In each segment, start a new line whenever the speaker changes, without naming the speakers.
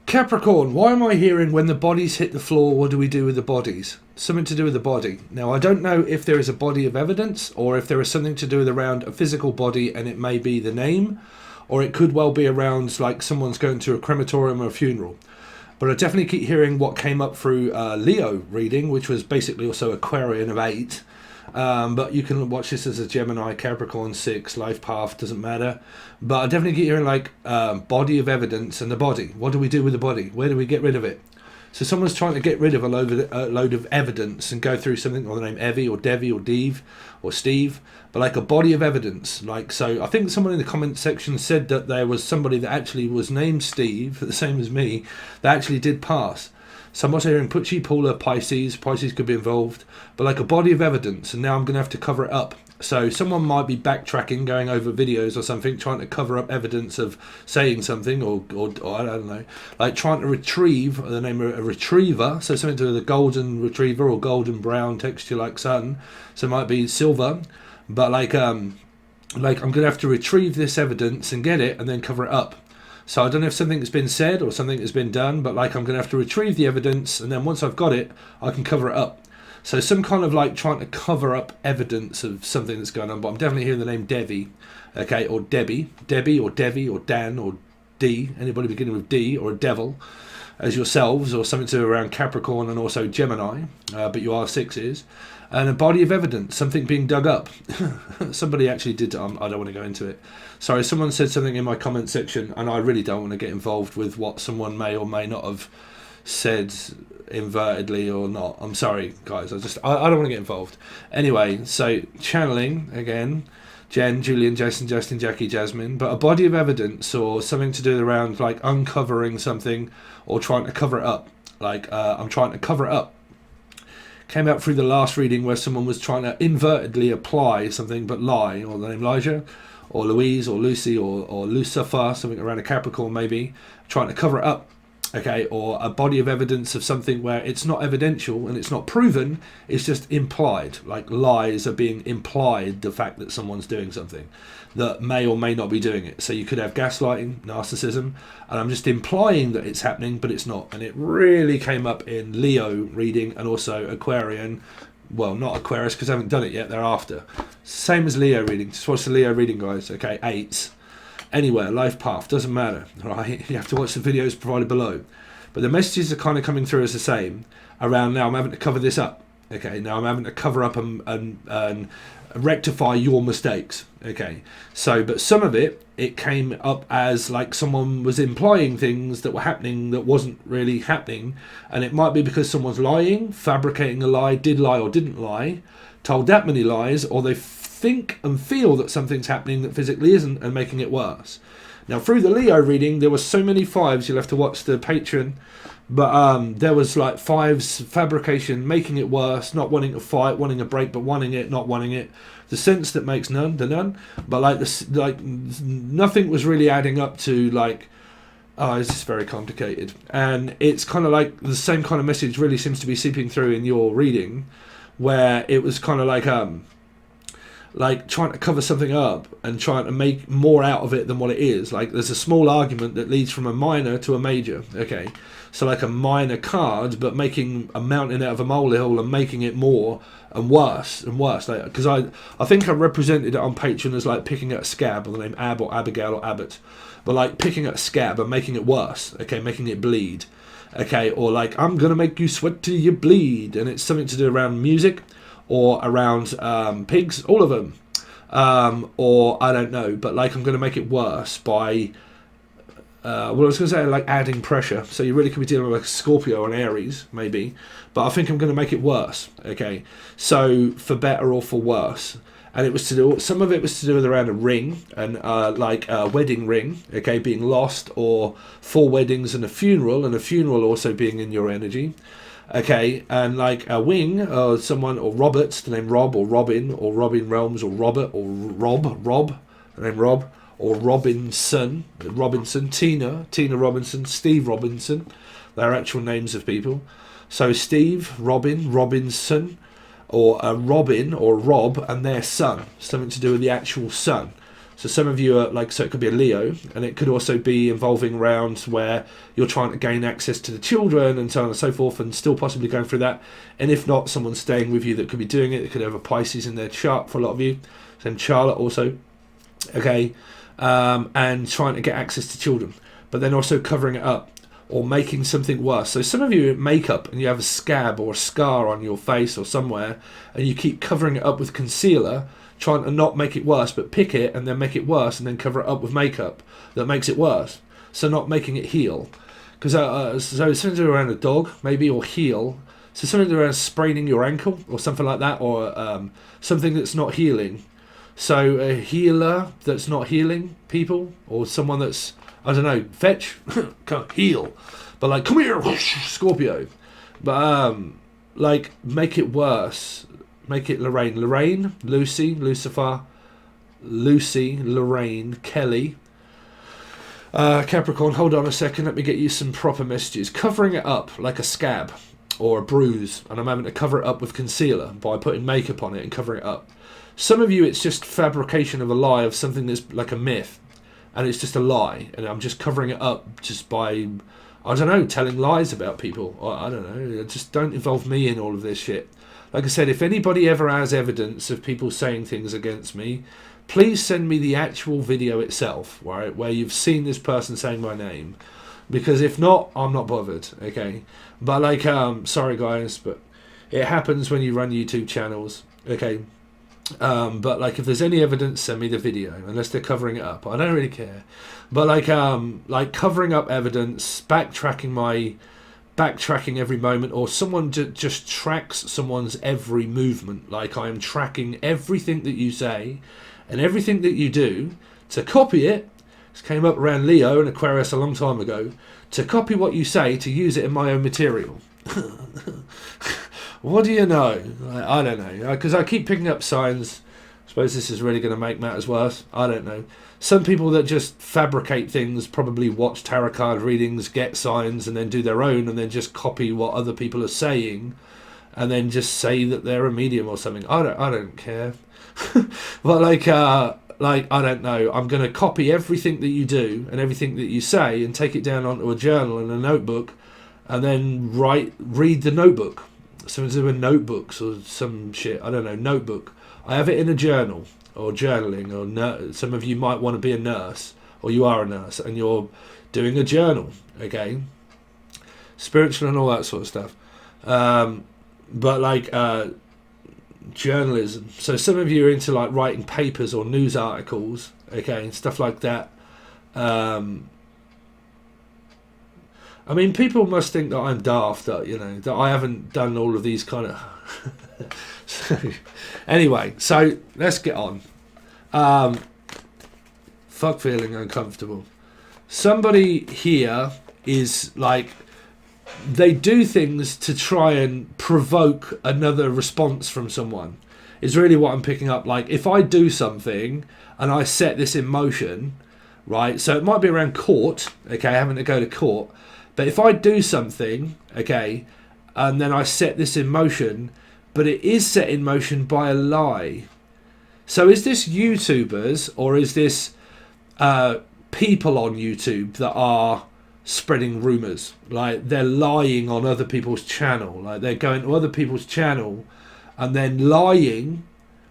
Capricorn, why am I hearing when the bodies hit the floor, what do we do with the bodies? Something to do with the body. Now, I don't know if there is a body of evidence or if there is something to do with around a physical body and it may be the name, or it could well be around like someone's going to a crematorium or a funeral. But I definitely keep hearing what came up through Leo reading, which was basically also Aquarian of 8. But you can watch this as a Gemini, Capricorn 6, life path, doesn't matter. But I definitely keep hearing like body of evidence and the body. What do we do with the body? Where do we get rid of it? So someone's trying to get rid of a load of evidence and go through something, or the name Evie or Devi or Deve or Steve, but like a body of evidence. Like, so I think someone in the comment section said that there was somebody that actually was named Steve, the same as me, that actually did pass. So I'm also hearing Pucci, Paula, Pisces could be involved, but like a body of evidence, and now I'm going to have to cover it up. So someone might be backtracking, going over videos or something, trying to cover up evidence of saying something, or I don't know, like trying to retrieve, the name of a retriever, so something to do with a golden retriever or golden brown texture like sun, so it might be silver, but like I'm going to have to retrieve this evidence and get it and then cover it up. So I don't know if something has been said or something has been done, but like I'm going to have to retrieve the evidence, and then once I've got it, I can cover it up. So some kind of like trying to cover up evidence of something that's going on. But I'm definitely hearing the name Devi, okay, or Debbie or Devi or Dan or D, anybody beginning with D, or a devil as yourselves, or something to do around Capricorn and also Gemini, but you are 6s. And a body of evidence, something being dug up. Somebody actually did, I don't want to go into it. Sorry, someone said something in my comment section, and I really don't want to get involved with what someone may or may not have said invertedly or not. I'm sorry, guys. I don't want to get involved. Anyway, so channeling, again, Jen, Julian, Jason, Justin, Jackie, Jasmine, but a body of evidence or something to do around like uncovering something or trying to cover it up. Like, I'm trying to cover it up. Came out through the last reading where someone was trying to invertedly apply something but lie, or the name Elijah, or Louise, or Lucy, or Lucifer, something around a Capricorn maybe, trying to cover it up, okay, or a body of evidence of something where it's not evidential and it's not proven, it's just implied, like lies are being implied, the fact that someone's doing something that may or may not be doing it. So you could have gaslighting, narcissism, and I'm just implying that it's happening, but it's not. And it really came up in Leo reading and also Aquarian. Well, not Aquarius because I haven't done it yet, thereafter. Same as Leo reading. Just watch the Leo reading, guys. Okay, 8s. Anywhere, life path, doesn't matter, right? You have to watch the videos provided below. But the messages are kind of coming through as the same. Around now I'm having to cover this up. Okay, now I'm having to cover up and rectify your mistakes. Okay, so, but some of it came up as like someone was implying things that were happening that wasn't really happening, and it might be because someone's lying, fabricating a lie, did lie or didn't lie, told that many lies, or they think and feel that something's happening that physically isn't and making it worse. Now through the Leo reading there were so many 5s, you'll have to watch the Patron, but there was like 5s, fabrication, making it worse, not wanting to fight, wanting a break but wanting it, not wanting it, the sense that makes none, the none, but like this, like nothing was really adding up to like, oh, it's just very complicated. And it's kind of like the same kind of message really seems to be seeping through in your reading, where it was kind of like trying to cover something up and trying to make more out of it than what it is. Like there's a small argument that leads from a minor to a major, okay, so like a minor card but making a mountain out of a molehill and making it more and worse, like, because I think I represented it on Patreon as like picking at a scab, or the name Ab or Abigail or Abbott, but like picking at a scab and making it worse, okay, making it bleed, okay, or like I'm gonna make you sweat till you bleed, and it's something to do around music or around pigs, all of them, or I don't know, but like I'm going to make it worse by, well, I was going to say like adding pressure, so you really could be dealing with like Scorpio and Aries, maybe, but I think I'm going to make it worse, okay, so for better or for worse, and it was to do, some of it was to do with around a ring, and like a wedding ring, okay, being lost, or 4 weddings and a funeral also being in your energy. Okay, and like a wing, or someone, or Robert, the name Rob, or Robin Realms, or Robert, or Rob, the name Rob, or Robinson, Tina Robinson, Steve Robinson, they're actual names of people. So Steve, Robinson, or Robin, or Rob, and their son, something to do with the actual son. So some of you are like, so it could be a Leo, and it could also be involving rounds where you're trying to gain access to the children and so on and so forth, and still possibly going through that. And if not, someone's staying with you that could be doing it. They could have a Pisces in their chart for a lot of you. Same Charlotte also. Okay. And trying to get access to children, but then also covering it up or making something worse. So some of you makeup and you have a scab or a scar on your face or somewhere, and you keep covering it up with concealer, trying to not make it worse, but pick it and then make it worse and then cover it up with makeup that makes it worse. So not making it heal. Because so something around a dog, maybe, or heal. So something around spraining your ankle or something like that, or something that's not healing. So a healer that's not healing people, or someone that's, I don't know, fetch, can't heal. But like, come here, Scorpio. But like, make it worse. Make it Lorraine. Lorraine, Lucy, Lucifer, Lucy, Lorraine, Kelly. Capricorn, hold on a second. Let me get you some proper messages. Covering it up like a scab or a bruise. And I'm having to cover it up with concealer by putting makeup on it and covering it up. Some of you, it's just fabrication of a lie of something that's like a myth. And it's just a lie. And I'm just covering it up just by, I don't know, telling lies about people. Or, I don't know. Just don't involve me in all of this shit. Like I said, if anybody ever has evidence of people saying things against me, please send me the actual video itself, right, where you've seen this person saying my name. Because if not, I'm not bothered, okay? But like, sorry guys, but it happens when you run YouTube channels, okay? But like, if there's any evidence, send me the video, unless they're covering it up. I don't really care. But like covering up evidence, backtracking every moment, or someone just tracks someone's every movement. Like, I am tracking everything that you say and everything that you do to copy it. This came up around Leo and Aquarius a long time ago. To copy what you say, to use it in my own material. What do you know? I don't know. Because I keep picking up signs. I suppose this is really going to make matters worse. I don't know. Some people that just fabricate things probably watch tarot card readings, get signs, and then do their own, and then just copy what other people are saying, and then just say that they're a medium or something. I don't care. But like I don't know. I'm going to copy everything that you do and everything that you say, and take it down onto a journal and a notebook, and then read the notebook. Something to do with notebooks or some shit. I don't know. Notebook. I have it in a journal. Or journaling, or some of you might want to be a nurse, or you are a nurse, and you're doing a journal, okay? Spiritual and all that sort of stuff. But like journalism. So some of you are into like writing papers or news articles, okay, and stuff like that. I mean, people must think that I'm daft, that, you know, that I haven't done all of these kind of... Anyway, so let's get on. Fuck feeling uncomfortable. Somebody here is like, they do things to try and provoke another response from someone. Is really what I'm picking up. Like, if I do something and I set this in motion, right? So it might be around court, okay, having to go to court. But if I do something, okay, and then I set this in motion, but it is set in motion by a lie. So is this YouTubers, or is this people on YouTube that are spreading rumours? Like, they're lying on other people's channel. Like, they're going to other people's channel and then lying,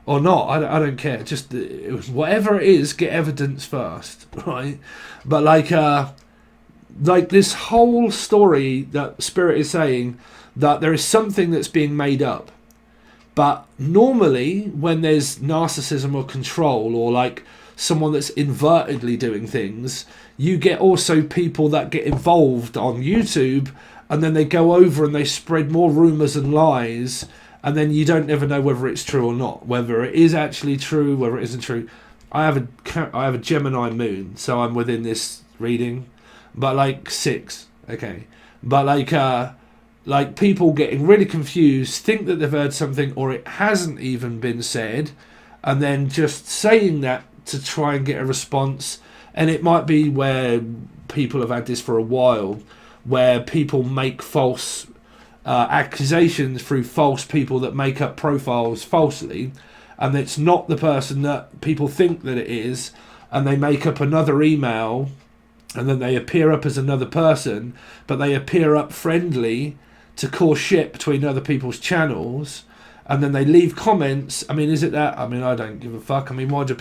or not. I don't care. Just whatever it is, get evidence first, right? But like this whole story that Spirit is saying that there is something that's being made up. But normally, when there's narcissism or control, or like someone that's invertedly doing things, you get also people that get involved on YouTube, and then they go over and they spread more rumours and lies, and then you don't ever know whether it's true or not, whether it is actually true, whether it isn't true. I have a Gemini moon, so I'm within this reading, but like 6, okay, but like people getting really confused, think that they've heard something, or it hasn't even been said, and then just saying that to try and get a response. And it might be where people have had this for a while, where people make false accusations through false people that make up profiles falsely, and it's not the person that people think that it is, and they make up another email, and then they appear up as another person, but they appear up friendly to cause shit between other people's channels, and then they leave comments. I mean, is it that? I mean, I don't give a fuck. I mean, why are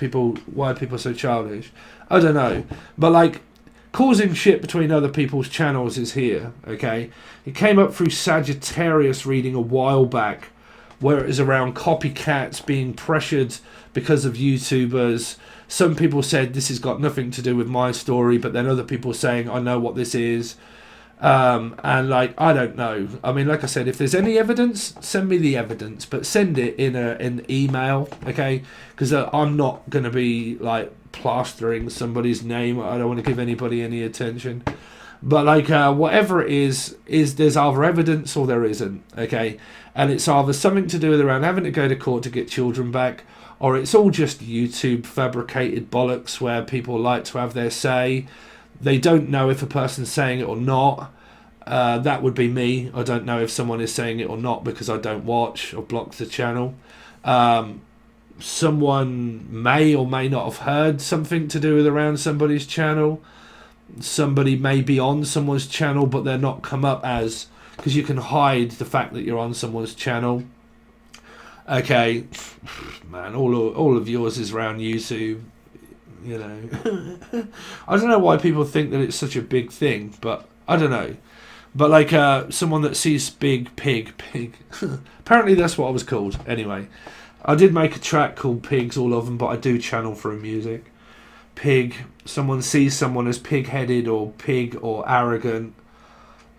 people so childish? I don't know. But like, causing shit between other people's channels is here, okay? It came up through Sagittarius reading a while back, where it is around copycats being pressured because of YouTubers. Some people said this has got nothing to do with my story, but then other people saying, I know what this is. And like, I don't know. I mean, like I said, if there's any evidence, send me the evidence, but send it in an email, okay? Because I'm not going to be like plastering somebody's name. I don't want to give anybody any attention. But like, whatever it is there's either evidence or there isn't, okay? And it's either something to do with around having to go to court to get children back, or it's all just YouTube fabricated bollocks where people like to have their say. They don't know if a person's saying it or not. That would be me. I don't know if someone is saying it or not because I don't watch or block the channel. Someone may or may not have heard something to do with around somebody's channel. Somebody may be on someone's channel, but they're not come up as, because you can hide the fact that you're on someone's channel. Okay, man, all of yours is around YouTube. You know, I don't know why people think that it's such a big thing, but I don't know. But like, someone that sees big pig. Apparently that's what I was called. Anyway, I did make a track called Pigs, all of them, but I do channel through music. Pig. Someone sees someone as pig-headed or pig or arrogant.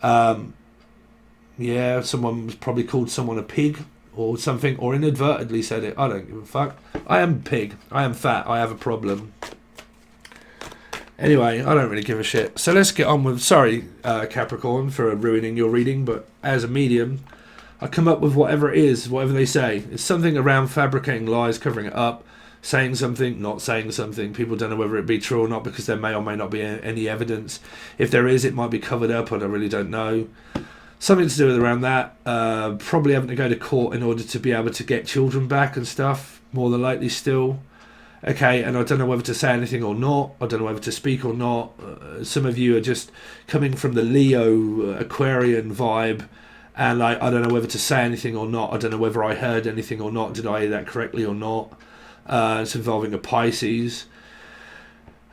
Yeah, someone was probably called someone a pig or something, or inadvertently said it. I don't give a fuck. I am pig. I am fat. I have a problem. Anyway, I don't really give a shit. So let's get on with... Sorry, Capricorn, for ruining your reading, but as a medium, I come up with whatever it is, whatever they say. It's something around fabricating lies, covering it up, saying something, not saying something. People don't know whether it be true or not because there may or may not be any evidence. If there is, it might be covered up, and I really don't know. Something to do with around that. Probably having to go to court in order to be able to get children back and stuff, more than likely still. Okay, and I don't know whether to say anything or not. I don't know whether to speak or not. Some of you are just coming from the Leo Aquarian vibe, and like, I don't know whether to say anything or not. I don't know whether I heard anything or not. Did I hear that correctly or not? It's involving a Pisces.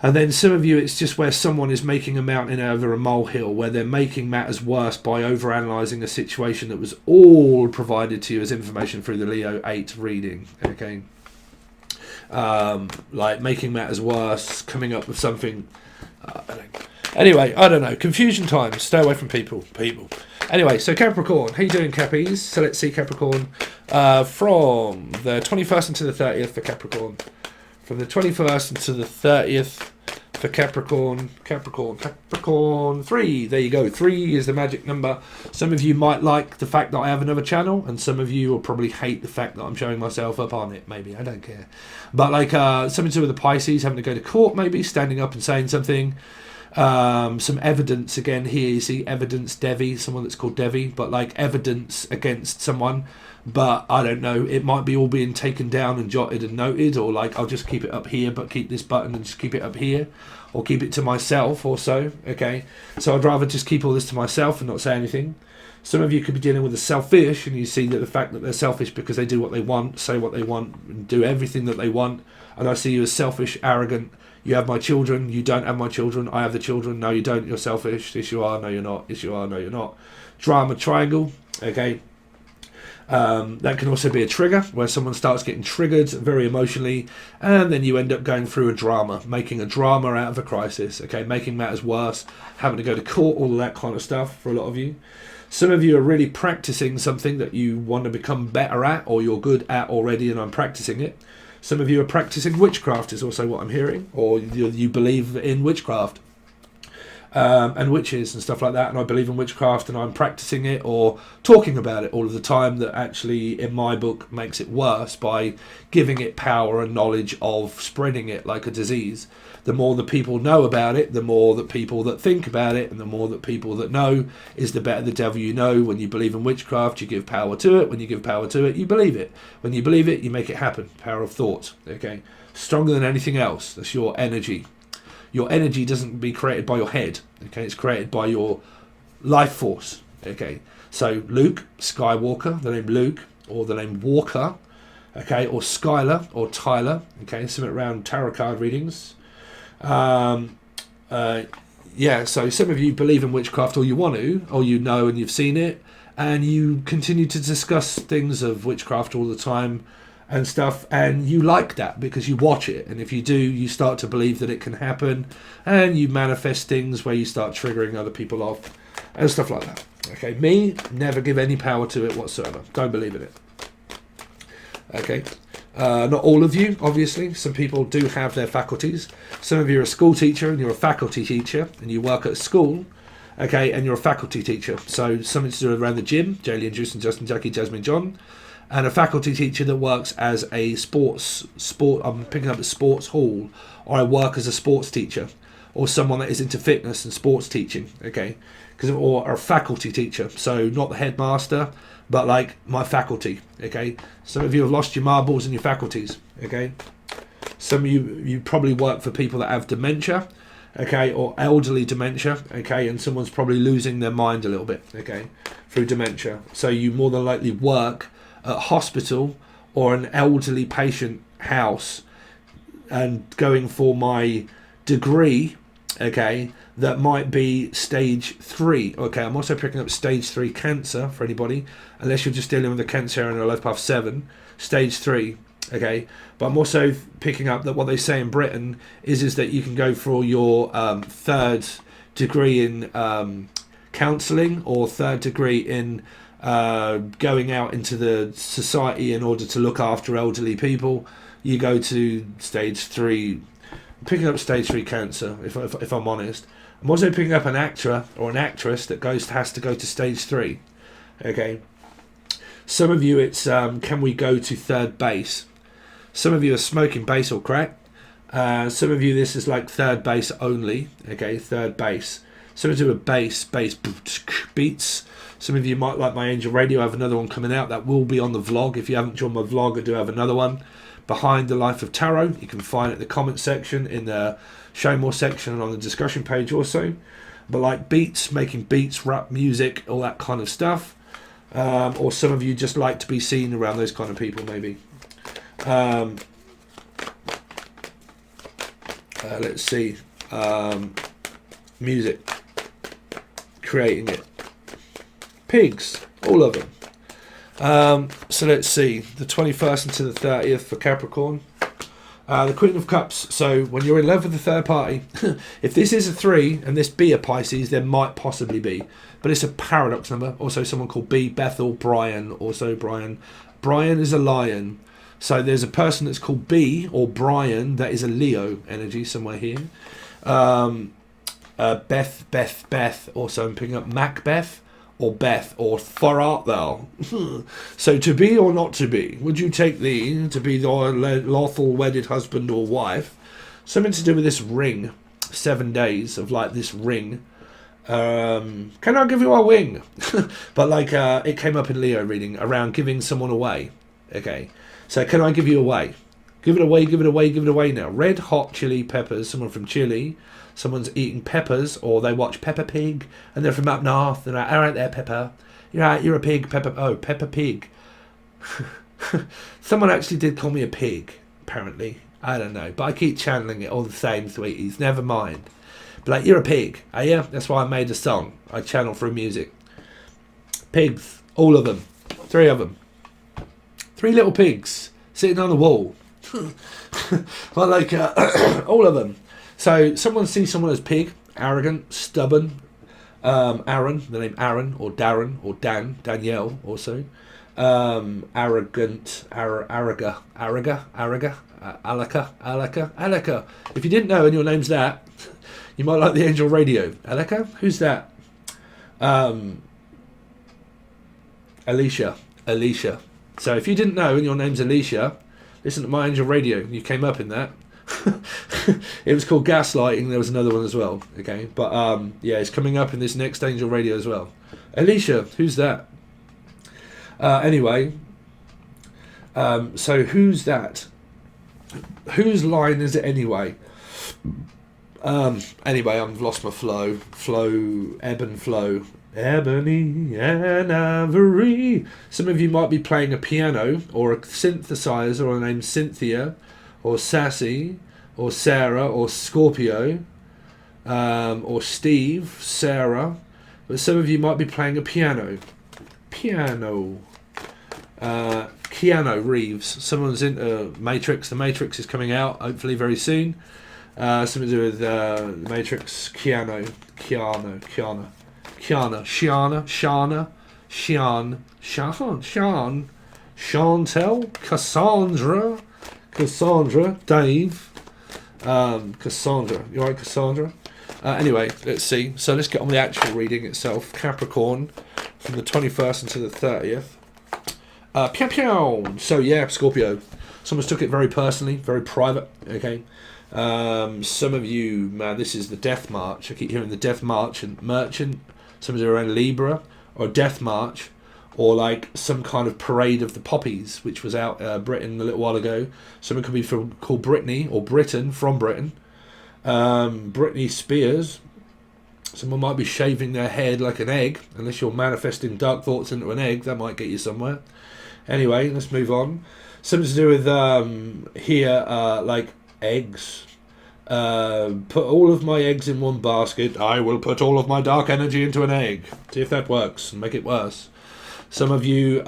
And then some of you, it's just where someone is making a mountain over a molehill, where they're making matters worse by overanalyzing a situation that was all provided to you as information through the Leo 8 reading. Okay. Like making matters worse, coming up with something. Anyway, I don't know. Confusion times. Stay away from people. Anyway, so Capricorn, how you doing, Cappies? So let's see Capricorn from the 21st into the 30th for Capricorn. From the 21st into the 30th for Capricorn. Capricorn 3. There you go. 3 is the magic number. Some of you might like the fact that I have another channel, and some of you will probably hate the fact that I'm showing myself up on it. Maybe. I don't care. But like something to do with the Pisces, having to go to court, maybe, standing up and saying something. Some evidence again here. You see evidence, Devi, someone that's called Devi, but like evidence against someone. But I don't know, it might be all being taken down and jotted and noted, or like I'll just keep it up here but keep this button and just keep it up here, or keep it to myself or so. Okay, so I'd rather just keep all this to myself and not say anything. Some of you could be dealing with the selfish, and you see that the fact that they're selfish because they do what they want, say what they want, and do everything that they want. And I see you as selfish, arrogant. You have my children, you don't have my children, I have the children, no you don't, you're selfish, yes you are, no you're not, yes you are, no you're not. Drama triangle, okay. That can also be a trigger, where someone starts getting triggered very emotionally, and then you end up going through a drama, making a drama out of a crisis, okay, making matters worse, having to go to court, all of that kind of stuff for a lot of you. Some of you are really practicing something that you want to become better at, or you're good at already, and I'm practicing it. Some of you are practicing witchcraft is also what I'm hearing, or you believe in witchcraft. And witches and stuff like that, and I believe in witchcraft and I'm practicing it or talking about it all of the time. That actually in my book makes it worse by giving it power and knowledge of spreading it like a disease. The more that people know about it, the more that people that think about it, and the more that people that know is the better the devil you know. When you believe in witchcraft, you give power to it. When you give power to it, you believe it. When you believe it, you make it happen. Power of thought. Okay, stronger than anything else. That's your energy. Your energy doesn't be created by your head. Okay, it's created by your life force. Okay, so Luke Skywalker, the name Luke, or the name Walker, okay, or Skylar or Tyler. Okay, something around tarot card readings. Yeah, so some of you believe in witchcraft, or you want to, or you know and you've seen it, and you continue to discuss things of witchcraft all the time and stuff, and you like that because you watch it, and if you do, you start to believe that it can happen, and you manifest things where you start triggering other people off and stuff like that. Okay, me, never give any power to it whatsoever. Don't believe in it. Okay. Not all of you, obviously. Some people do have their faculties. Some of you are a school teacher and you're a faculty teacher and you work at a school, okay, and you're a faculty teacher. So something to do around the gym, Jaylee and Juice and Justin, Jackie, Jasmine, John, and a faculty teacher that works as a I'm picking up a sports hall, or I work as a sports teacher, or someone that is into fitness and sports teaching, okay, or a faculty teacher. So not the headmaster, but like my faculty, okay? Some of you have lost your marbles and your faculties, okay? Some of you probably work for people that have dementia, okay, or elderly dementia, okay, and someone's probably losing their mind a little bit, okay, through dementia. So you more than likely work at a hospital or an elderly patient house and going for my degree, okay, that might be stage 3. Okay, I'm also picking up stage 3 cancer for anybody, unless you're just dealing with a cancer in a life path 7, stage 3. Okay, but I'm also picking up that what they say in Britain is that you can go for your 3rd degree in counselling, or 3rd degree in going out into the society in order to look after elderly people. You go to stage 3. I'm picking up stage 3 cancer, if I'm honest. I'm also picking up an actor or an actress that has to go to stage 3. Okay. Some of you, it's can we go to 3rd base? Some of you are smoking base or crack. Some of you, this is like 3rd base only. Okay, 3rd base. Some of you are bass beats. Some of you might like my Angel Radio. I have another one coming out that will be on the vlog. If you haven't joined my vlog, I do have another one. Behind the Life of Tarot. You can find it in the comment section, in the show more section, and on the discussion page also. But like beats, making beats, rap music, all that kind of stuff. Or some of you just like to be seen around those kind of people, maybe. Let's see. Music. Creating it. Pigs. All of them. So let's see, the 21st until the 30th for Capricorn. The Queen of Cups. So when you're in love with the third party, if this is a 3 and this be a Pisces, there might possibly be, but it's a paradox number. Also someone called B, Bethel, Brian, also Brian. Brian is a lion. So there's a person that's called B or Brian that is a Leo energy somewhere here. Beth. Also I'm picking up Macbeth. Or Beth, or for art thou. So to be or not to be, would you take thee to be the lawful wedded husband or wife? Something to do with this ring, 7 days of like this ring. Can I give you a wing? But like it came up in Leo reading around giving someone away. Okay, so can I give you away? Give it away, give it away, give it away now. Red hot chili peppers, someone from Chile. Someone's eating peppers, or they watch Peppa Pig, and they're from up north. They're like, all right there, Peppa. You're right, you're a pig, Peppa. Oh, Peppa Pig. Someone actually did call me a pig, apparently. I don't know, but I keep channeling it all the same, sweeties. Never mind. But like, you're a pig, are you? That's why I made a song. I channel through music. Pigs, all of them. 3 of them. 3 little pigs sitting on the wall. Well, like, all of them. So someone sees someone as pig, arrogant, stubborn. Aaron, the name Aaron, or Darren, or Dan, Danielle also. Arrogant, Alaka. If you didn't know and your name's that, you might like the Angel Radio. Alaka? Who's that? Alicia. So if you didn't know and your name's Alicia, listen to my Angel Radio. You came up in that. It was called Gaslighting. There was another one as well. Okay, but yeah, it's coming up in this next Angel Radio as well. Alicia, who's that? Anyway, so who's that? whose line is it anyway? Anyway, I've lost my flow. Ebb and flow. Ebony and ivory. Some of you might be playing a piano or a synthesizer or named Cynthia or Sassy or Sarah or Scorpio or Steve, Sarah. But some of you might be playing a piano. Keanu Reeves. Someone's into Matrix. The Matrix is coming out hopefully very soon. Something to do with Matrix. Keanu, Chantel, Cassandra, Dave, Cassandra. You alright, Cassandra? Anyway, let's see. So let's get on with the actual reading itself. Capricorn, from the 21st until the 30th. Pew pew. So yeah, Scorpio. Someone's took it very personally, very private. Okay. Some of you, man, this is the Death March. I keep hearing the Death March and Merchant. Some of you are around Libra or Death March, or like some kind of Parade of the Poppies, which was out Britain a little while ago. Someone could be called Brittany or Britain, from Britain. Britney Spears. Someone might be shaving their head like an egg, unless you're manifesting dark thoughts into an egg. That might get you somewhere. Anyway, let's move on. Something to do with like eggs. Put all of my eggs in one basket. I will put all of my dark energy into an egg. See if that works and make it worse. Some of you,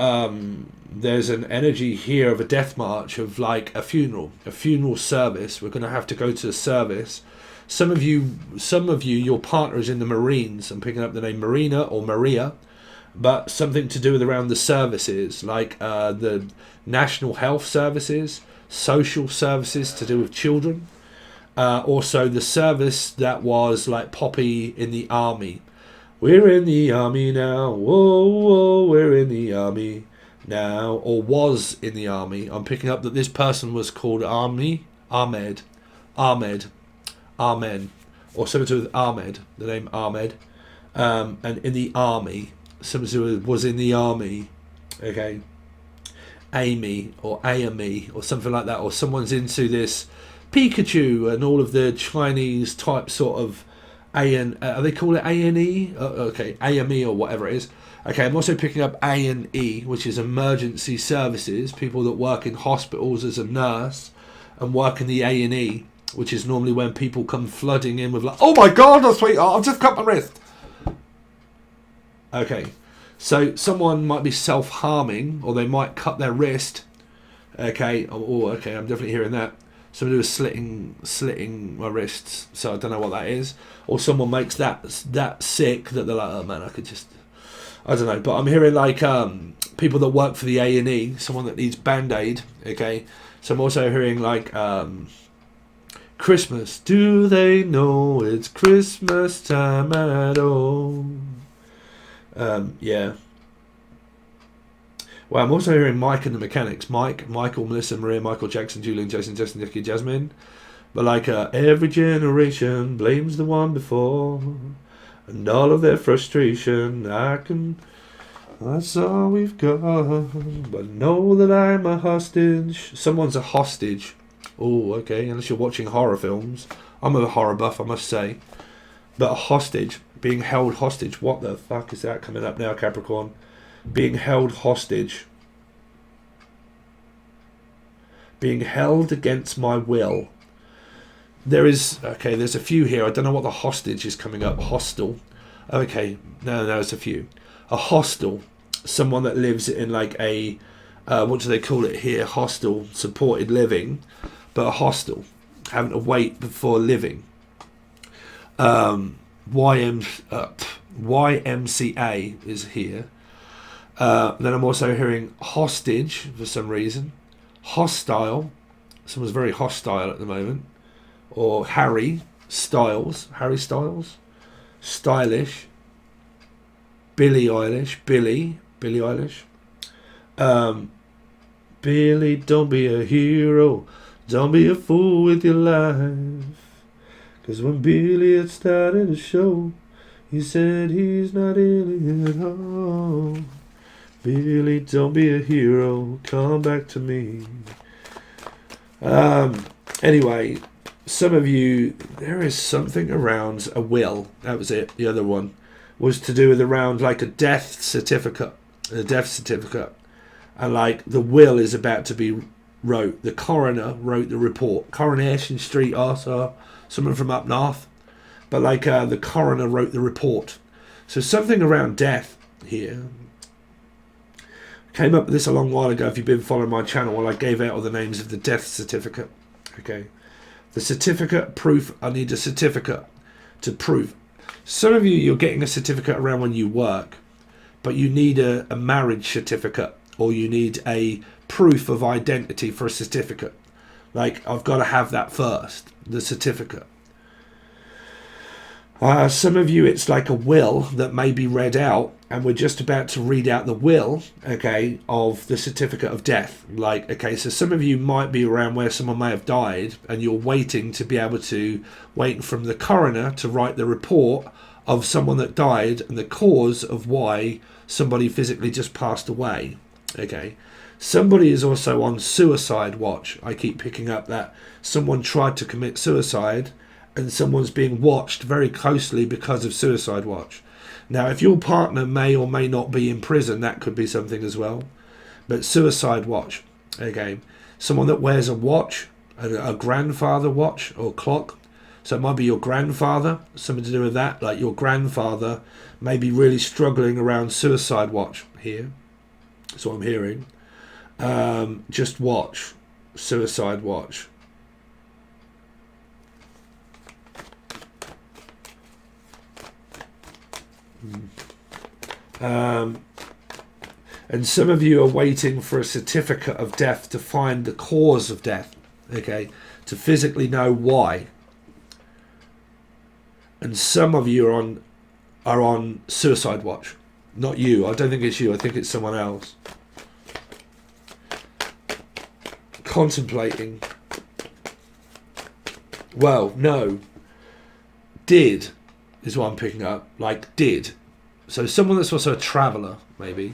there's an energy here of a death march, of like a funeral service. We're going to have to go to a service. Some of you, your partner is in the Marines. I'm picking up the name Marina or Maria, but something to do with around the services, like the National Health Services, social services to do with children. Also the service that was like Poppy in the army. We're in the army now. Whoa, whoa, we're in the army now. Or was in the army. I'm picking up that this person was called Ahmed. Amen. Or something to do with Ahmed, the name Ahmed. And in the army. Something to do with was in the army. Okay. Amy or Amy or something like that. Or someone's into this Pikachu and all of the Chinese type sort of they call it A&E? Okay, AME or whatever it is. Okay, I'm also picking up A&E, which is emergency services, people that work in hospitals as a nurse and work in the A&E, which is normally when people come flooding in with like, oh my god, sweetheart, I've just cut my wrist. Okay, so someone might be self-harming, or they might cut their wrist. Okay, okay, I'm definitely hearing that. Somebody was slitting my wrists, so I don't know what that is. Or someone makes that sick that they're like, oh man, I don't know. But I'm hearing like people that work for the A&E, someone that needs Band-Aid. Okay, so I'm also hearing like Christmas. Do they know it's Christmas time at all? Yeah. Well, I'm also hearing Mike and the Mechanics. Michael, Melissa, Maria, Michael, Jackson, Julian, Jason, Justin, Nicky, Jasmine. But like every generation blames the one before, and all of their frustration, that's all we've got. But know that I'm a hostage. Someone's a hostage. Oh, okay, unless you're watching horror films. I'm a horror buff, I must say. But a hostage, being held hostage. What the fuck is that coming up now, Capricorn? Being held hostage. Being held against my will. There's a few here. I don't know what the hostage is coming up. Hostel. Okay, no, it's a few. A hostel. Someone that lives in like a, what do they call it here? Hostel, supported living. But a hostel. Having to wait before living. YMCA is here. Then I'm also hearing hostage for some reason. Hostile. Someone's very hostile at the moment. Or Harry Styles. Stylish. Billie Eilish. Billie Eilish. Billy, don't be a hero. Don't be a fool with your life. 'Cause when Billy had started the show, he said he's not ill at all. Billy, don't be a hero, come back to me. Anyway, some of you, there is something around a will. That was it. The other one was to do with around like a death certificate. A death certificate. And like the will is about to be wrote. The coroner wrote the report. Coronation Street also, someone from up north. But like the coroner wrote the report. So something around death here. Came up with this a long while ago if you've been following my channel. Well, I gave out all the names of the death certificate. Okay. The certificate proof. I need a certificate to prove. Some of you, you're getting a certificate around when you work. But you need a marriage certificate. Or you need a proof of identity for a certificate. Like, I've got to have that first. The certificate. Some of you, it's like a will that may be read out, and we're just about to read out the will, okay, of the certificate of death. Like, okay, so some of you might be around where someone may have died, and you're waiting to be able to wait from the coroner to write the report of someone that died and the cause of why somebody physically just passed away. Okay. Somebody is also on suicide watch. I keep picking up that someone tried to commit suicide and someone's being watched very closely because of suicide watch. Now, if your partner may or may not be in prison, that could be something as well. But suicide watch, okay. Someone that wears a watch, a grandfather watch or clock. So it might be your grandfather, something to do with that. Like your grandfather may be really struggling around suicide watch here. That's what I'm hearing. Just watch. Suicide watch. And some of you are waiting for a certificate of death to find the cause of death. Okay. To physically know why. And some of you are on suicide watch. Not you. I don't think it's you. I think it's someone else. Contemplating. Well, no. Did is what I'm picking up. Like did. So someone that's also a traveller, maybe.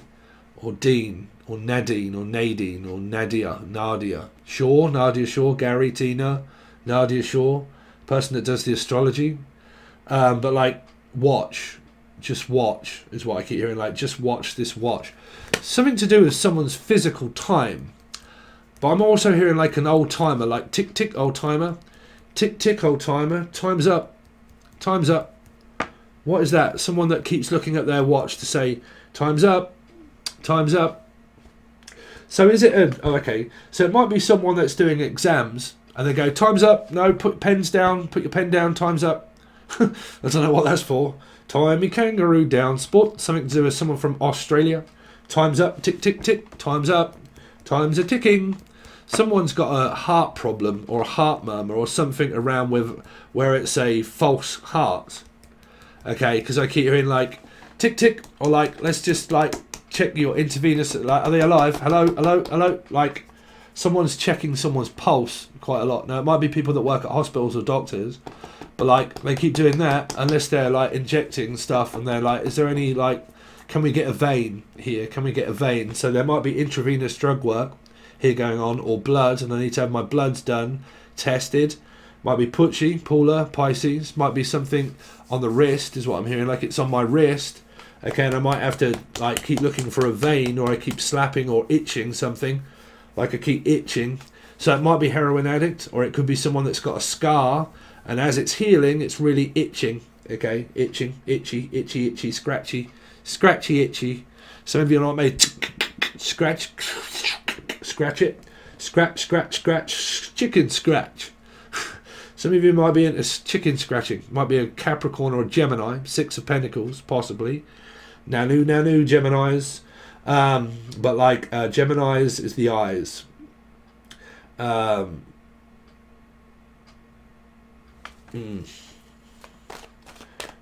Or Dean. Or Nadine. Or Nadine. Or Nadia. Nadia. Shaw. Nadia Shaw. Gary. Tina. Nadia Shaw. Person that does the astrology. But like watch. Just watch is what I keep hearing. Like just watch this watch. Something to do with someone's physical time. But I'm also hearing like an old timer. Like tick tick old timer. Tick tick old timer. Time's up. Time's up. What is that? Someone that keeps looking at their watch to say time's up. Time's up. So is it oh, okay. So it might be someone that's doing exams and they go time's up. No, put pens down. Put your pen down. Time's up. I don't know what that's for. Tie me kangaroo down. Sport. Something to do with someone from Australia. Time's up. Tick, tick, tick. Time's up. Time's a ticking. Someone's got a heart problem or a heart murmur or something around with where it's a false heart. Okay, because I keep hearing like tick, tick. Or like, let's just like check your intravenous. Like, are they alive? Hello, hello, hello. Like someone's checking someone's pulse quite a lot. Now, it might be people that work at hospitals or doctors. But like they keep doing that unless they're like injecting stuff and they're like, is there any like, can we get a vein here? Can we get a vein? So there might be intravenous drug work here going on or blood, and I need to have my bloods done, tested. Might be Pucci, Paula, Pisces. Might be something on the wrist is what I'm hearing. Like it's on my wrist. Okay, and I might have to like keep looking for a vein, or I keep slapping or itching something. Like I keep itching. So it might be heroin addict, or it could be someone that's got a scar. And as it's healing, it's really itching. Okay, itching, itchy, itchy, itchy, scratchy, scratchy, itchy. Some of you are not made scratch, scratch it, scratch, scratch, scratch, chicken scratch. Some of you might be into chicken scratching. Might be a Capricorn or a Gemini, 6 of Pentacles, possibly. Nanu, Geminis. But like Geminis is the eyes.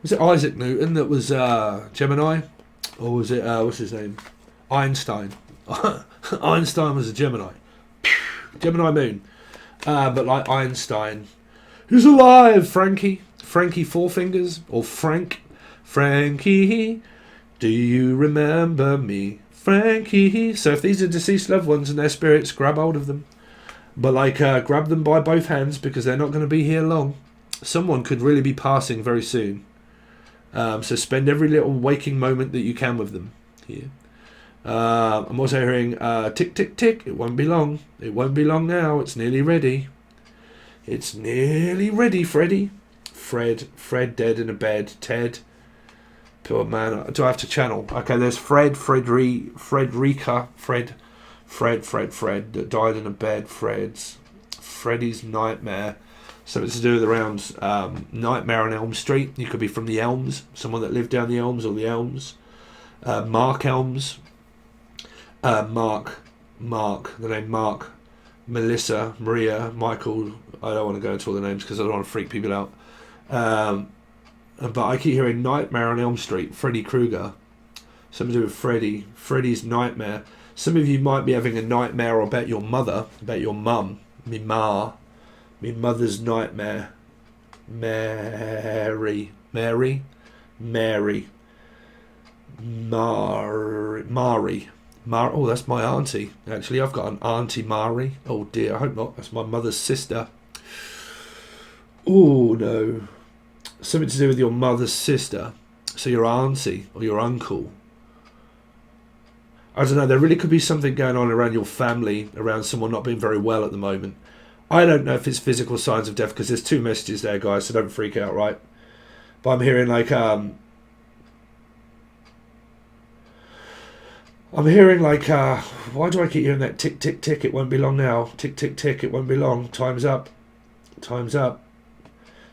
Was it Isaac Newton that was Gemini? Or was it, what's his name? Einstein. Einstein was a Gemini. Gemini moon. But like Einstein. Who's alive, Frankie? Frankie Four Fingers? Or Frank? Frankie, do you remember me? Frankie. So if these are deceased loved ones and their spirits, grab hold of them. But like, grab them by both hands because they're not going to be here long. Someone could really be passing very soon. So spend every little waking moment that you can with them here. I'm also hearing tick, tick, tick. It won't be long. It won't be long now. It's nearly ready. It's nearly ready, Freddy. Fred dead in a bed. Ted. Poor man. Do I have to channel? Okay, there's Frederica, Fred that died in a bed. Freddy's nightmare. Something to do with around Nightmare on Elm Street. You could be from the Elms. Someone that lived down the Elms or the Elms. Mark Elms. Mark. The name Mark. Melissa. Maria. Michael. I don't want to go into all the names because I don't want to freak people out. But I keep hearing Nightmare on Elm Street. Freddy Krueger. Something to do with Freddy. Freddy's nightmare. Some of you might be having a nightmare about your mother. About your mum. Me mother's nightmare. Mary. Oh, that's my auntie. Actually, I've got an auntie Mari. Oh dear, I hope not. That's my mother's sister. Oh no. Something to do with your mother's sister. So your auntie or your uncle. I don't know, there really could be something going on around your family, around someone not being very well at the moment. I don't know if it's physical signs of death because there's two messages there, guys, so don't freak out, right? But I'm hearing like, why do I keep hearing that tick, tick, tick, it won't be long now. Tick, tick, tick, it won't be long. Time's up. It's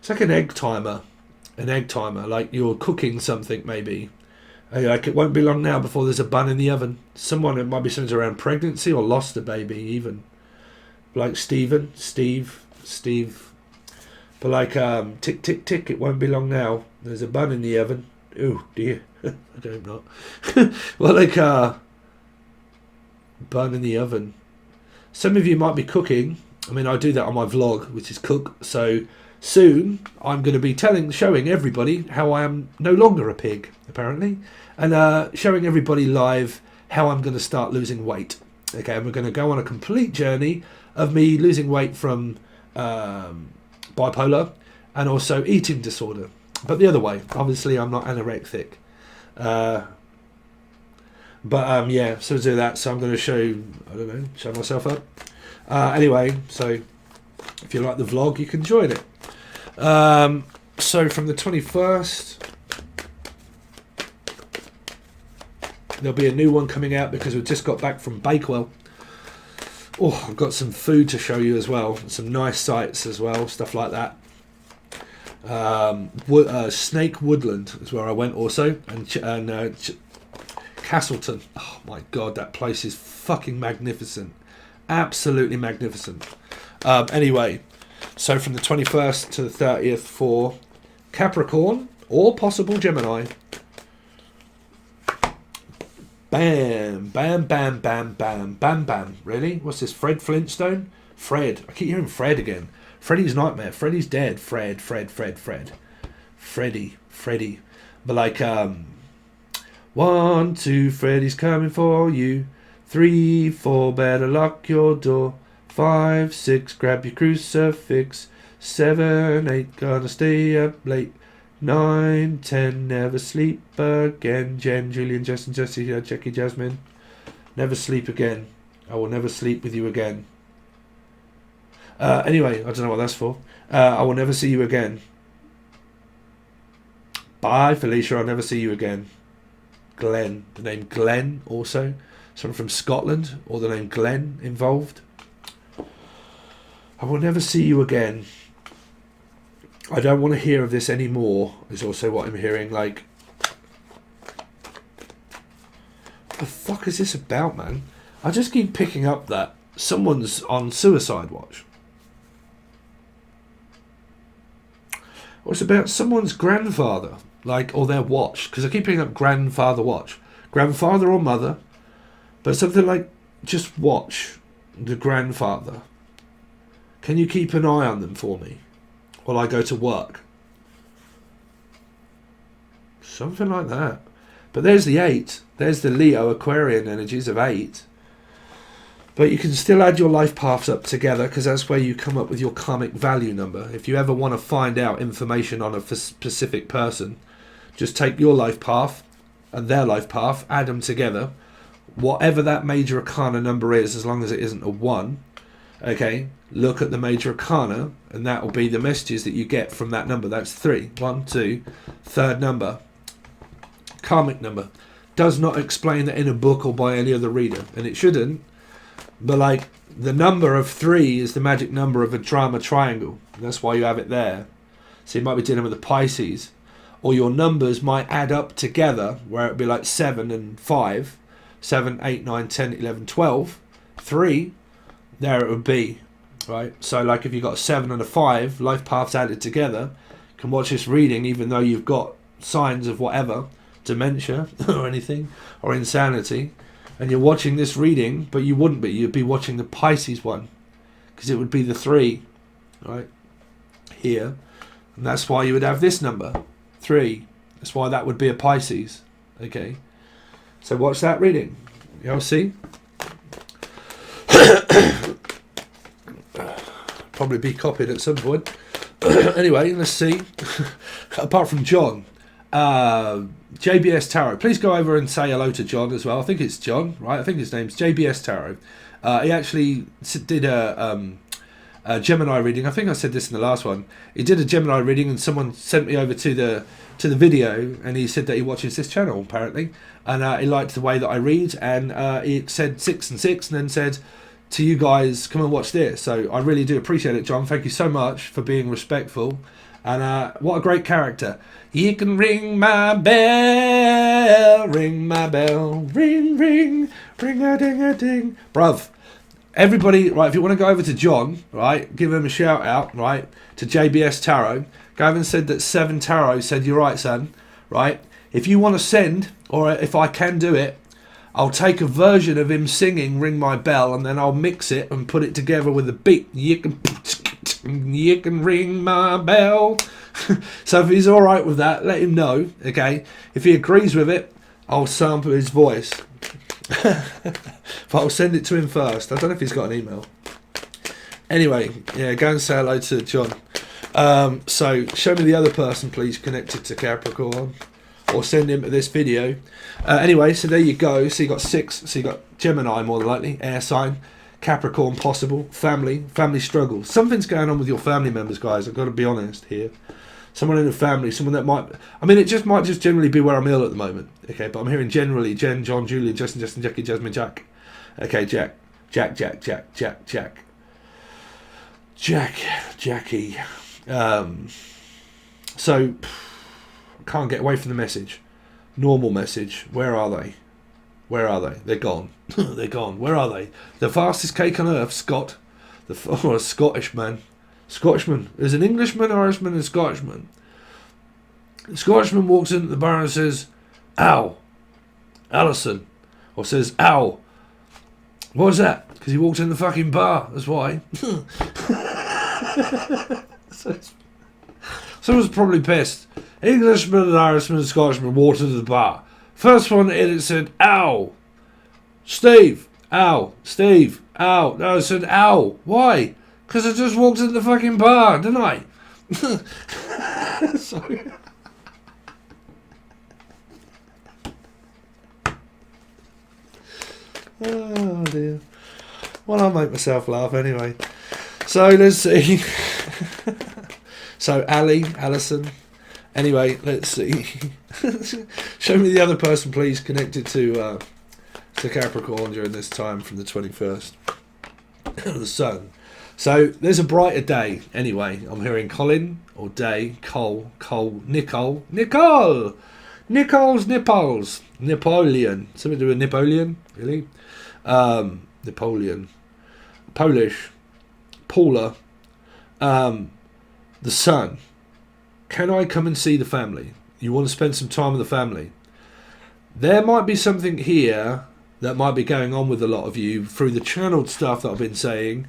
like an egg timer. Like you're cooking something maybe. Like it won't be long now before there's a bun in the oven. It might be something around pregnancy or lost a baby even. Like Steve. But like tick, tick, tick, it won't be long now. There's a bun in the oven. Oh dear. I hope not. Well, like bun in the oven. Some of you might be cooking. I mean, I do that on my vlog, which is cook. So soon I'm going to be showing everybody how I am no longer a pig, apparently, and showing everybody live how I'm going to start losing weight. Okay, and we're going to go on a complete journey of me losing weight from bipolar and also eating disorder. But the other way, obviously I'm not anorexic. Yeah, so to do that, so I'm going to show myself up. Anyway, so if you like the vlog, you can join it. So from the 21st, there'll be a new one coming out because we've just got back from Bakewell. Oh, I've got some food to show you as well, some nice sights as well, stuff like that. Snake Woodland is where I went also, and Castleton. Oh my god, that place is fucking magnificent, absolutely magnificent. Anyway, so from the 21st to the 30th for Capricorn or possible Gemini. Bam, bam, bam, bam, bam, bam, bam. Really? What's this? Fred Flintstone? Fred. I keep hearing Fred again. Freddy's nightmare. Freddy's dead. Freddy. But like, 1, 2, Freddy's coming for you. 3, 4, better lock your door. 5, 6, grab your crucifix. 7, 8, gonna stay up late. 9, 10, never sleep again. Jen, Julian, Justin, Jesse, Jackie, Jasmine. Never sleep again. I will never sleep with you again. Anyway, I don't know what that's for. I will never see you again. Bye, Felicia. I'll never see you again. Glenn. The name Glenn also. Someone from Scotland or the name Glenn involved. I will never see you again. I don't want to hear of this anymore, is also what I'm hearing. Like, what the fuck is this about, man? I just keep picking up that someone's on suicide watch. Or it's about someone's grandfather, like, or their watch, because I keep picking up grandfather watch. Grandfather or mother, but something like, just watch the grandfather. Can you keep an eye on them for me while I go to work? Something like that. But there's the 8. There's the Leo Aquarian energies of 8. But you can still add your life paths up together, because that's where you come up with your karmic value number. If you ever want to find out information on a specific person, just take your life path and their life path, add them together. Whatever that major arcana number is, as long as it isn't a 1, okay, look at the major arcana, and that will be the messages that you get from that number. That's 3. 1, 2, third number. Karmic number. Does not explain that in a book or by any other reader, and it shouldn't. But like, the number of 3 is the magic number of a drama triangle. That's why you have it there. So you might be dealing with a Pisces. Or your numbers might add up together, where it would be like 7 and 5. 7, 8, 9, 10, 11, 12. 3, there it would be. Right? So like if you've got a 7 and a 5, life paths added together, you can watch this reading even though you've got signs of whatever, dementia or anything, or insanity. And you're watching this reading, but you wouldn't be. You'd be watching the Pisces one, because it would be the 3, right, here. And that's why you would have this number, 3. That's why that would be a Pisces, okay? So watch that reading. You'll see. Probably be copied at some point. Anyway, let's see. Apart from John. JBS Tarot. Please go over and say hello to John as well. I think it's John, right? I think his name's JBS Tarot. He actually did a Gemini reading. I think I said this in the last one. He did a Gemini reading, and someone sent me over to the video, and he said that he watches this channel apparently, and he liked the way that I read, and he said 6 and 6, and then said to you guys, come and watch this. So I really do appreciate it, John. Thank you so much for being respectful. And what a great character. You can ring my bell, ring my bell, ring, ring, ring-a-ding-a-ding. Bruv, everybody, right, if you want to go over to John, right, give him a shout out, right, to JBS Tarot. Go over and said that 7 Tarot said, you're right, son, right? If you want to send, or if I can do it, I'll take a version of him singing Ring My Bell, and then I'll mix it and put it together with a beat. You can ring my bell. So if he's alright with that, let him know, okay? If he agrees with it, I'll sample his voice. But I'll send it to him first. I don't know if he's got an email. Anyway, yeah, go and say hello to John. So show me the other person, please, connected to Capricorn, or send him to this video. Anyway, so there you go. So you got 6. So you got Gemini, more than likely, air sign. Capricorn, possible. Family struggles. Something's going on with your family members, guys. I've got to be honest here. Someone in the family, someone that might, I mean, it might just generally be where I'm ill at the moment. Okay, but I'm hearing generally Jen, John, Julian, Justin, Jackie, Jasmine, Jack. Okay, Jackie. So can't get away from the message. Normal message. Where are they? They're gone. They're gone. Where are they? The fastest cake on earth, Scott. A Scottish man. Scotsman. There's an Englishman, Irishman, and Scotsman. The Scotsman walks into the bar and says, "Ow, Alison," or says, "Ow." What was that? Because he walked in the fucking bar. That's why. Someone's probably pissed. Englishman and Irishman and Scotsman walked into the bar. First one in, it said, "Ow, Steve, ow, Steve, ow." No, it said, "Ow." Why? Because I just walked into the fucking bar, didn't I? Sorry. Oh dear. Well, I'll make myself laugh anyway. So let's see. So Alison. Anyway, let's see. Show me the other person, please, connected to Capricorn during this time from the 21st. The sun. So there's a brighter day. Anyway, I'm hearing Colin or Day, Cole, Nicole, Nicole's nipples, Napoleon. Something to do with Napoleon, really? Napoleon, Polish, Paula, the sun. Can I come and see the family? You want to spend some time with the family? There might be something here that might be going on with a lot of you through the channeled stuff that I've been saying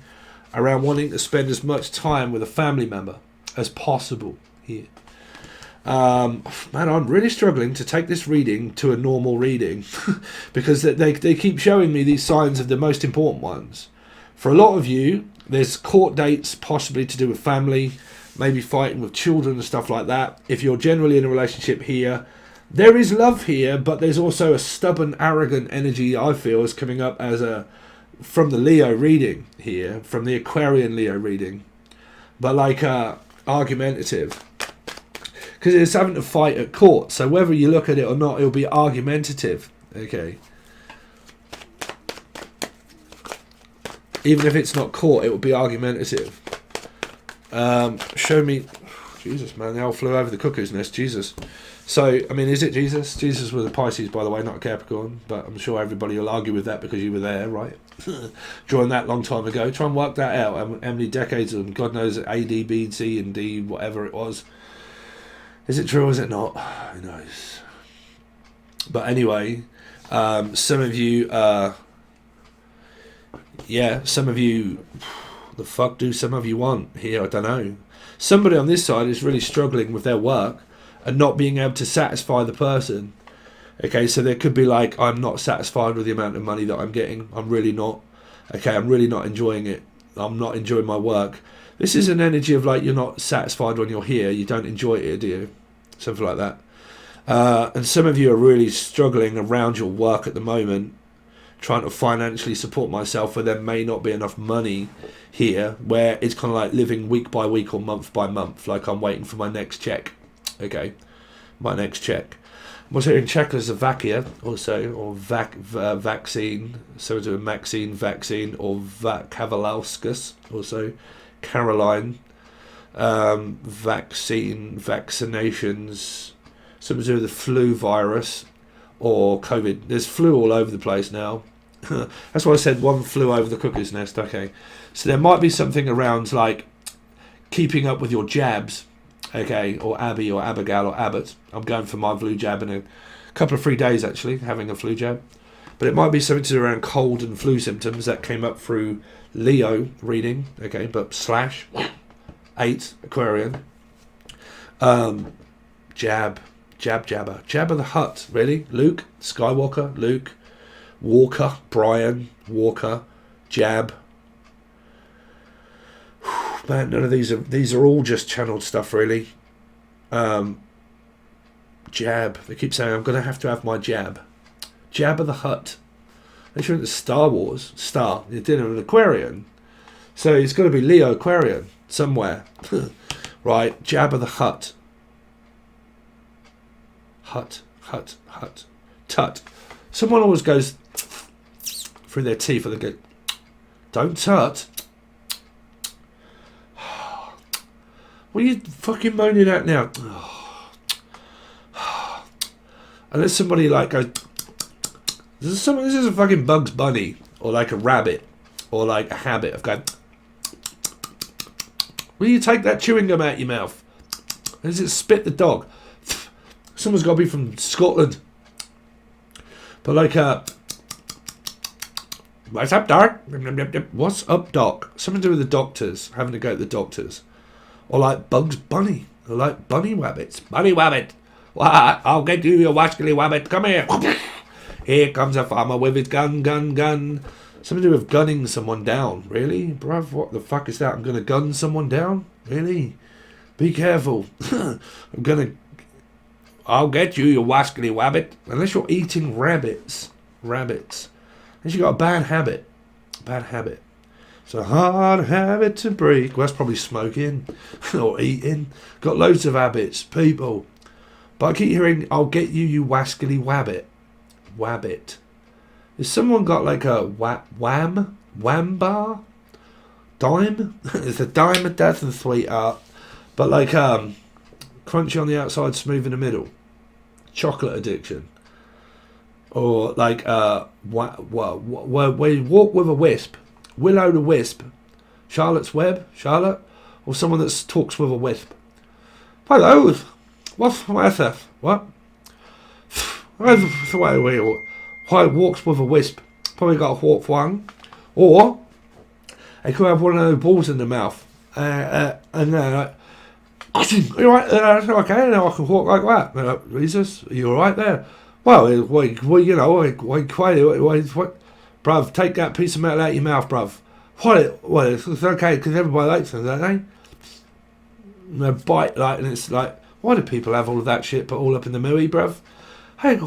around wanting to spend as much time with a family member as possible here. Man, I'm really struggling to take this reading to a normal reading because they keep showing me these signs of the most important ones. For a lot of you, there's court dates possibly to do with family, maybe fighting with children and stuff like that. If you're generally in a relationship here, there is love here, but there's also a stubborn, arrogant energy I feel is coming up from the Leo reading here, from the Aquarian Leo reading, but like argumentative. Because it's having to fight at court, so whether you look at it or not, it'll be argumentative. Okay. Even if it's not court, it will be argumentative. Show me... Jesus, man, they all flew over the cuckoo's nest. Jesus. So, I mean, is it Jesus? Jesus was a Pisces, by the way, not a Capricorn. But I'm sure everybody will argue with that because you were there, right? During that long time ago. Try and work that out. How many decades of them? God knows, A, D, B, C, and D, whatever it was. Is it true or is it not? Who knows? But anyway, some of you, some of you, the fuck do some of you want here? I don't know. Somebody on this side is really struggling with their work and not being able to satisfy the person. Okay, so there could be like, I'm not satisfied with the amount of money that I'm getting. I'm really not. Okay, I'm really not enjoying it. I'm not enjoying my work. This is an energy of like, you're not satisfied when you're here. You don't enjoy it, do you? Something like that. And some of you are really struggling around your work at the moment, trying to financially support myself, where there may not be enough money here, where it's kind of like living week by week or month by month, like I'm waiting for my next check. Okay, my next check. I'm also in Czechoslovakia, also, or vaccine, so to a Maxine, vaccine, or Kavalauskas, also, Caroline. Vaccinations, something to do with the flu virus or COVID. There's flu all over the place now. That's why I said one flew over the cuckoo's nest. Okay, so there might be something around like keeping up with your jabs. Okay, or Abby or Abigail or Abbott. I'm going for my flu jab in a couple of 3 days, actually, having a flu jab. But it might be something to do around cold and flu symptoms that came up through Leo reading. Okay, but /8 Aquarian. Jabba the Hutt, really? Luke Skywalker, Luke Walker, Brian Walker, Jab. Man, none of these are all just channeled stuff, really. Jab. They keep saying I'm gonna have to have my jab. Jabba the Hutt. They should into Star Wars. You're dealing with an Aquarian, so it's got to be Leo Aquarian somewhere. Right, Jabba the Hutt. Hut. Tut. Someone always goes through their teeth and they go, don't tut. What are you fucking moaning at now? Unless somebody like goes, this is a fucking Bugs Bunny, or like a rabbit, or like a habit of going, will you take that chewing gum out your mouth? Does it spit the dog? Someone's got to be from Scotland. But like, what's up, Doc? What's up, Doc? Something to do with the doctors, having to go to the doctors. Or like Bugs Bunny, or like Bunny Wabbits. Bunny Wabbit, what? I'll get you, you wascally wabbit, come here. Here comes a farmer with his gun. Something to do with gunning someone down, really? Bruv, what the fuck is that? I'm going to gun someone down? Really? Be careful. I'll get you, you wascally wabbit. Unless you're eating rabbits. Unless you got a bad habit. It's a hard habit to break. Well, that's probably smoking or eating. Got loads of habits, people. But I keep hearing, I'll get you, you wascally wabbit. Has someone got like a wham bar? Dime? It's a dime of death and sweetheart. But like crunchy on the outside, smooth in the middle. Chocolate addiction. Or like where you walk with a wisp. Willow the Wisp. Charlotte's Web. Charlotte. Or someone that talks with a wisp. Hello. What's the matter? What? Why walks with a wisp? Probably got a hawk one. Or they could have one of those balls in the mouth. And Are you right there? Okay, now I can walk like that. Jesus, are you all right there? Well, what, bruv, take that piece of metal out of your mouth, bruv. Well, it's okay, because everybody likes them, don't they? And they bite, like, and it's like, why do people have all of that shit put all up in the mooey, bruv? Hey,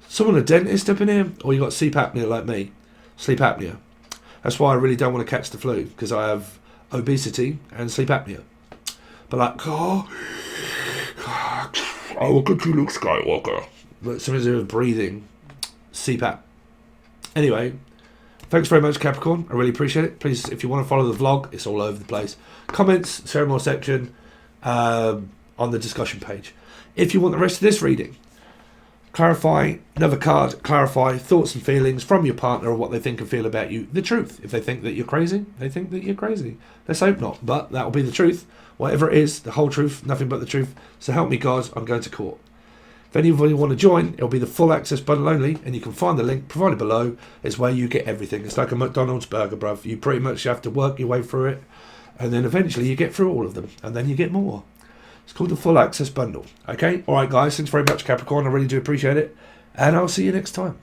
someone a dentist up in here? Or you got sleep apnea like me? Sleep apnea. That's why I really don't want to catch the flu, because I have obesity and sleep apnea. But like, I look at you, Luke Skywalker. But something to do with breathing. CPAP. Anyway, thanks very much, Capricorn. I really appreciate it. Please, if you want to follow the vlog, it's all over the place. Comments, share more section on the discussion page. If you want the rest of this reading, clarify, another card, clarify thoughts and feelings from your partner or what they think and feel about you. The truth. If they think that you're crazy, they think that you're crazy. Let's hope not, but that will be the truth. Whatever it is, the whole truth, nothing but the truth. So help me God, I'm going to court. If anybody want to join, it'll be the full access bundle only, and you can find the link provided below. It's where you get everything. It's like a McDonald's burger, bruv. You pretty much have to work your way through it, and then eventually you get through all of them, and then you get more. It's called the full access bundle. Okay? Alright guys, thanks very much, Capricorn. I really do appreciate it, and I'll see you next time.